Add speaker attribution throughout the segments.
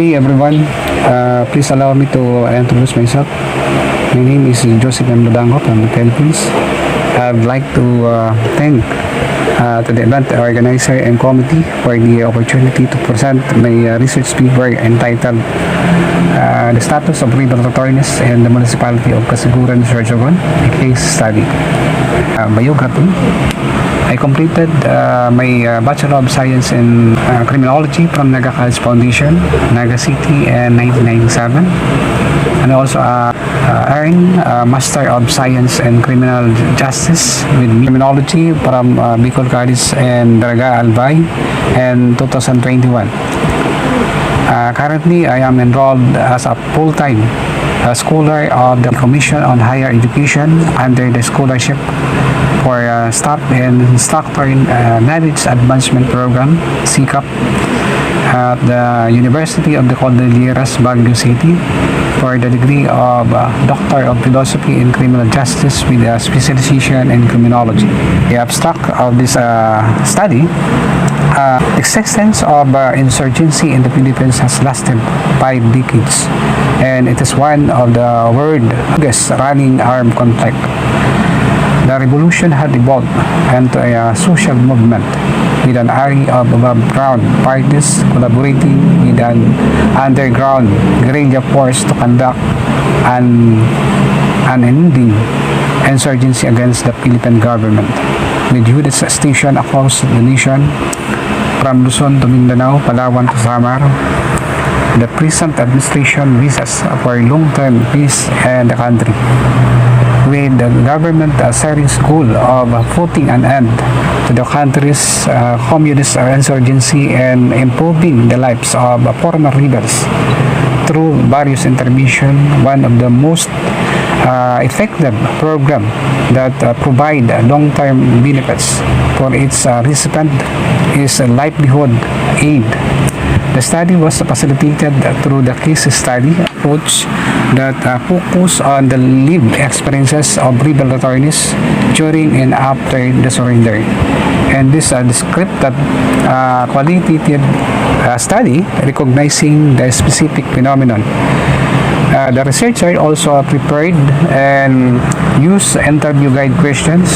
Speaker 1: Hey everyone, please allow me to introduce myself. My name is Joseph M. Lodangco from the Philippines. I'd like to thank to the event organizer and committee for the opportunity to present my research paper entitled The Status of River Returnees in the Municipality of Casiguran, Sorsogon, a case study. Biography. I completed my Bachelor of Science in Criminology from Naga College Foundation, Naga City in 1997. And also earned Master of Science in Criminal Justice with Criminology from Bicol College and Daraga Albay in 2021. Currently, I am enrolled as a full-time scholar of the Commission on Higher Education under the scholarship for staff and instructor in Knowledge Advancement Program, SICAP, at the University of the Cordilleras, Baguio City, for the degree of Doctor of Philosophy in Criminal Justice with a specialization in criminology. The abstract of this study, existence of insurgency in the Philippines has lasted 5 decades, and it is one of the world's longest running armed conflict. The revolution had evolved into a social movement with an array of above-ground parties collaborating with an underground guerrilla force to conduct an unending insurgency against the Philippine government, with units stationed across the nation from Luzon to Mindanao, Palawan to Samar. The present administration wishes for long-term peace in the country, with the government a serious goal of putting an end to the country's communist insurgency and improving the lives of former rebels through various interventions. One of the most effective programs that provide long-term benefits for its recipient is livelihood aid. The study was facilitated through the case study approach that focus on the lived experiences of rebel returnees during and after the surrender. And this descriptive qualitative study recognizing the specific phenomenon. The researcher also prepared and used interview guide questions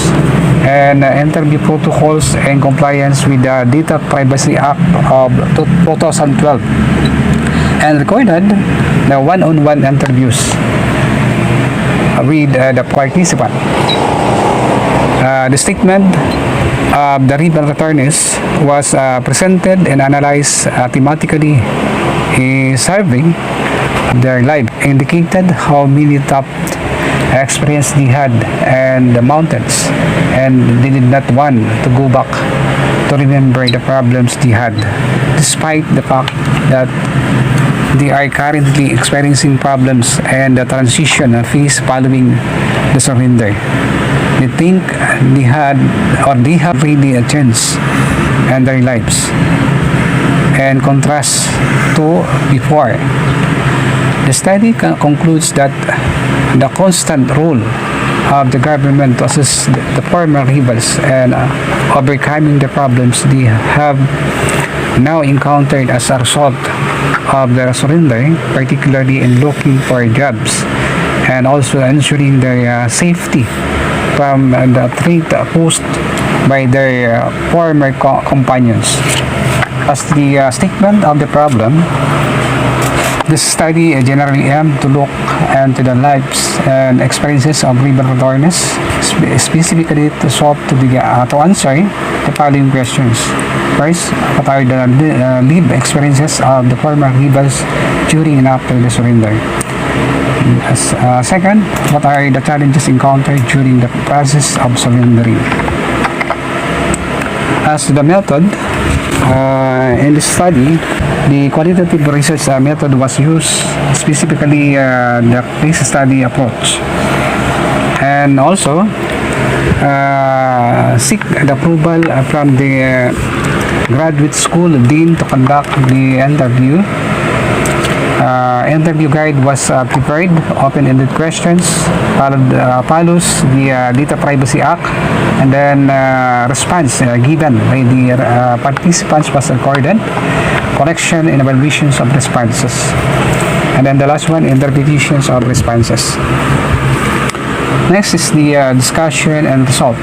Speaker 1: and interview protocols in compliance with the Data Privacy Act of 2012 and recorded the one-on-one interviews with the participant. The statement of the rebel returnees was presented and analyzed thematically. A survey their life indicated how many tough experience they had in the mountains, and they did not want to go back to remember the problems they had, despite the fact that they are currently experiencing problems and the transition phase following the surrender. They think they have really a chance in their lives, in contrast to before. The study concludes that the constant role of the government to assist the former rebels and overcoming the problems they have now encountered as a result of the surrender, particularly in looking for jobs and also ensuring their safety from the threat posed by their former companions. As the statement of the problem, this study generally aimed to look into the lives and experiences of rebel returnees, specifically to answer the following questions. First, what are the lived experiences of the former rebels during and after the surrender? Second, what are the challenges encountered during the process of surrendering? As to the method, in this study, the qualitative research method was used, specifically the case study approach, and also seek the approval from the graduate school dean to conduct the interview. Interview guide was prepared, open-ended questions, follows the Data Privacy Act, and then response given by the participants was recorded. collection and evaluations of responses. And then the last one, interpretations of responses. Next is the discussion and result.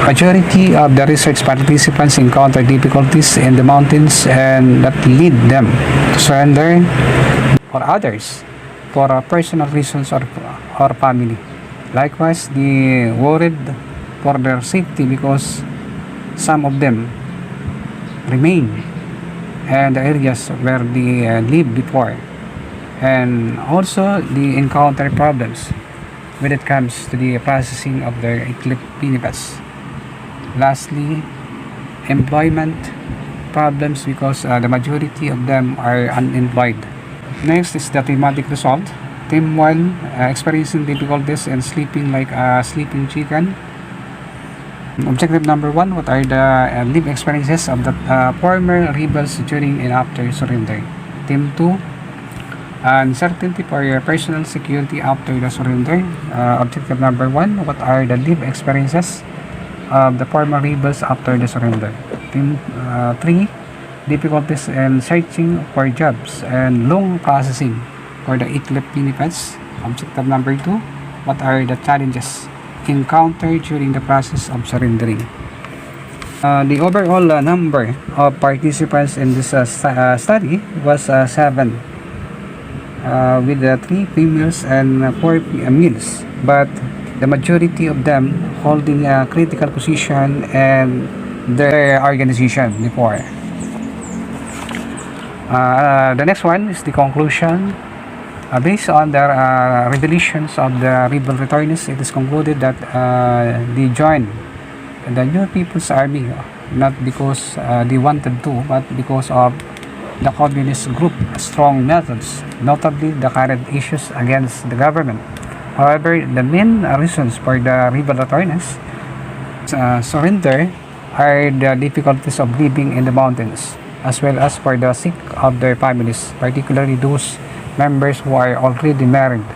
Speaker 1: Majority of the research participants encounter difficulties in the mountains and that lead them to surrender or others for personal reasons or family. Likewise, they worried for their safety because some of them remain in the areas where they lived before, and also they encounter problems when it comes to the processing of their ICEBTS. Lastly, employment problems because the majority of them are unemployed. Next is the thematic result. Team 1 experiencing difficulties and sleeping like a sleeping chicken. Objective number 1, what are the lived experiences of the former rebels during and after surrender? Team 2, uncertainty for your personal security after the surrender. Objective number 1, what are the lived experiences of the former rebels after the surrender? Team 3, difficulties in searching for jobs and long processing for the ICEBTS. Objective number 2, what are the challenges encountered during the process of surrendering? The overall number of participants in this study was 7, with 3 females and 4 males, but the majority of them holding a critical position in their organization before. The next one is the conclusion. Based on the revelations of the rebel returnees, it is concluded that they joined the New People's Army not because they wanted to, but because of the communist group strong methods, notably the current issues against the government. However, the main reasons for the rebel returnees surrender are the difficulties of living in the mountains, as well as for the sick of their families, particularly those members who are already married.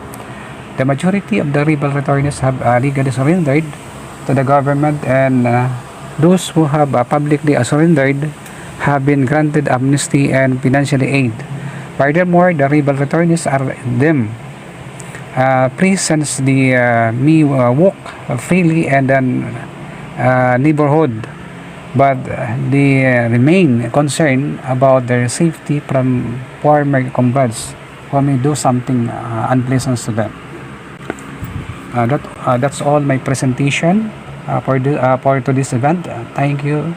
Speaker 1: The majority of the rebel returnees have legally surrendered to the government, and those who have publicly surrendered have been granted amnesty and financial aid. Furthermore, the rebel returnees are them free since they may walk freely in the neighborhood, but they remain concerned about their safety from former comrades who may do something unpleasant to them. That's all my presentation for today's event. Thank you.